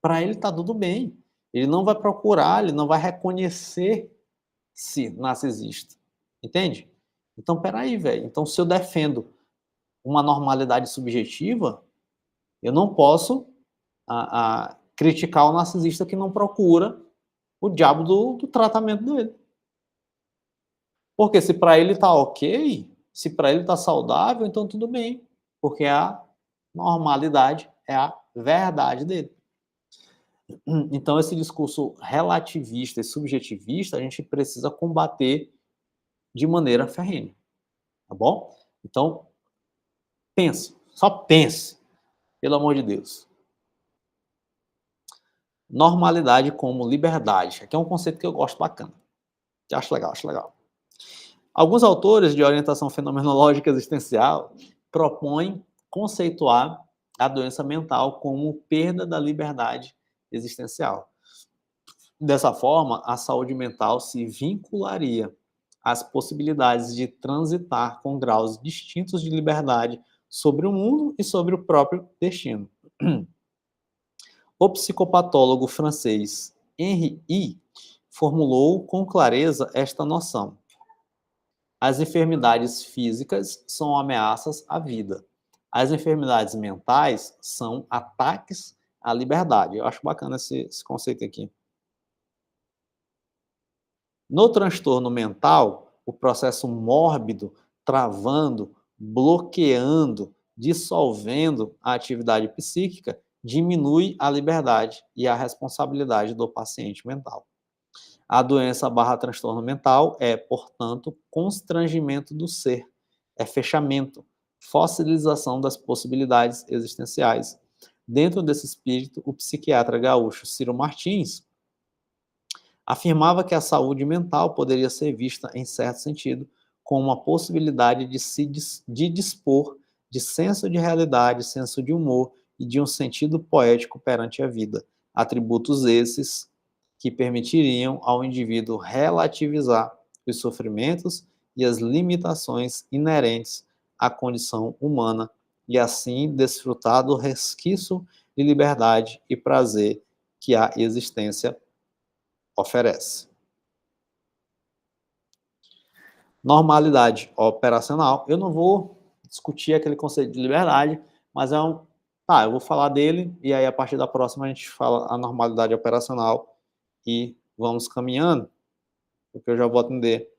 Para ele tá tudo bem. Ele não vai procurar, ele não vai reconhecer-se narcisista. Entende? Então, peraí, velho. Então, se eu defendo uma normalidade subjetiva, eu não posso criticar o narcisista que não procura o diabo do tratamento dele. Porque se para ele tá ok, se para ele tá saudável, então tudo bem. Porque a normalidade é a verdade dele. Então, esse discurso relativista e subjetivista, a gente precisa combater de maneira ferrenha, tá bom? Então, pense, só pense, pelo amor de Deus. Normalidade como liberdade. Aqui é um conceito que eu gosto bacana, que acho legal, acho legal. Alguns autores de orientação fenomenológica existencial propõem conceituar a doença mental como perda da liberdade existencial. Dessa forma, a saúde mental se vincularia às possibilidades de transitar com graus distintos de liberdade sobre o mundo e sobre o próprio destino. O psicopatólogo francês Henri I formulou com clareza esta noção. As enfermidades físicas são ameaças à vida. As enfermidades mentais são ataques à liberdade. Eu acho bacana esse conceito aqui. No transtorno mental, o processo mórbido, travando, bloqueando, dissolvendo a atividade psíquica, diminui a liberdade e a responsabilidade do paciente mental. A doença / transtorno mental é, portanto, constrangimento do ser, é fechamento, fossilização das possibilidades existenciais. Dentro desse espírito, o psiquiatra gaúcho Ciro Martins afirmava que a saúde mental poderia ser vista, em certo sentido, como uma possibilidade de dispor de senso de realidade, senso de humor e de um sentido poético perante a vida. Atributos esses que permitiriam ao indivíduo relativizar os sofrimentos e as limitações inerentes à condição humana e assim desfrutar do resquício de liberdade e prazer que a existência oferece. Normalidade operacional. Eu não vou discutir aquele conceito de liberdade, mas eu vou falar dele e aí a partir da próxima a gente fala a normalidade operacional e vamos caminhando, porque eu já vou atender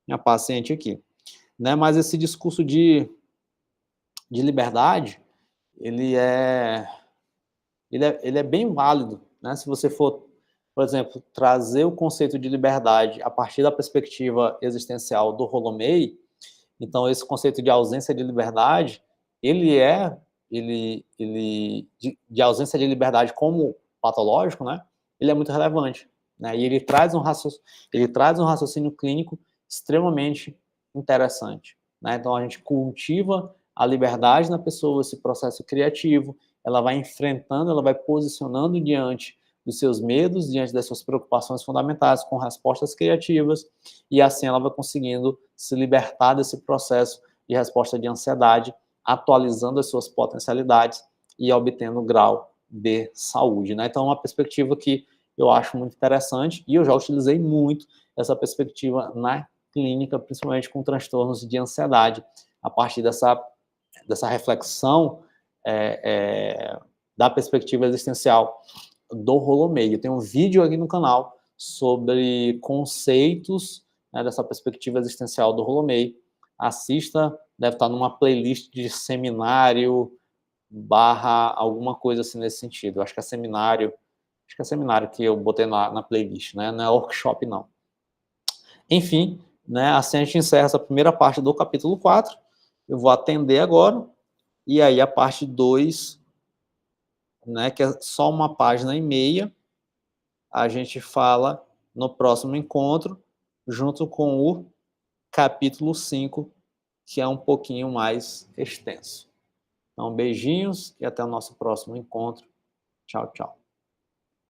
minha paciente aqui. Né? Mas esse discurso de liberdade, ele é bem válido, né? Se você for, por exemplo, trazer o conceito de liberdade a partir da perspectiva existencial do Rolomei, então esse conceito de ausência de liberdade, de ausência de liberdade como patológico, né? Ele é muito relevante, né? E ele traz um raciocínio clínico extremamente interessante, né? Então a gente cultiva a liberdade na pessoa, esse processo criativo, ela vai enfrentando, ela vai posicionando diante dos seus medos, diante das suas preocupações fundamentais, com respostas criativas, e assim ela vai conseguindo se libertar desse processo de resposta de ansiedade, atualizando as suas potencialidades e obtendo grau de saúde, né? Então, é uma perspectiva que eu acho muito interessante, e eu já utilizei muito essa perspectiva na clínica, principalmente com transtornos de ansiedade, a partir dessa reflexão da perspectiva existencial do Rolomei. Eu tenho um vídeo aqui no canal sobre conceitos, né, dessa perspectiva existencial do Rolomei. Assista, deve estar numa playlist de seminário / alguma coisa assim nesse sentido. Acho que é seminário que eu botei na playlist, né? Não é workshop, não. Enfim, né, assim a gente encerra essa primeira parte do capítulo 4. Eu vou atender agora, e aí a parte 2, né, que é só uma página e meia, a gente fala no próximo encontro, junto com o capítulo 5, que é um pouquinho mais extenso. Então, beijinhos e até o nosso próximo encontro. Tchau, tchau.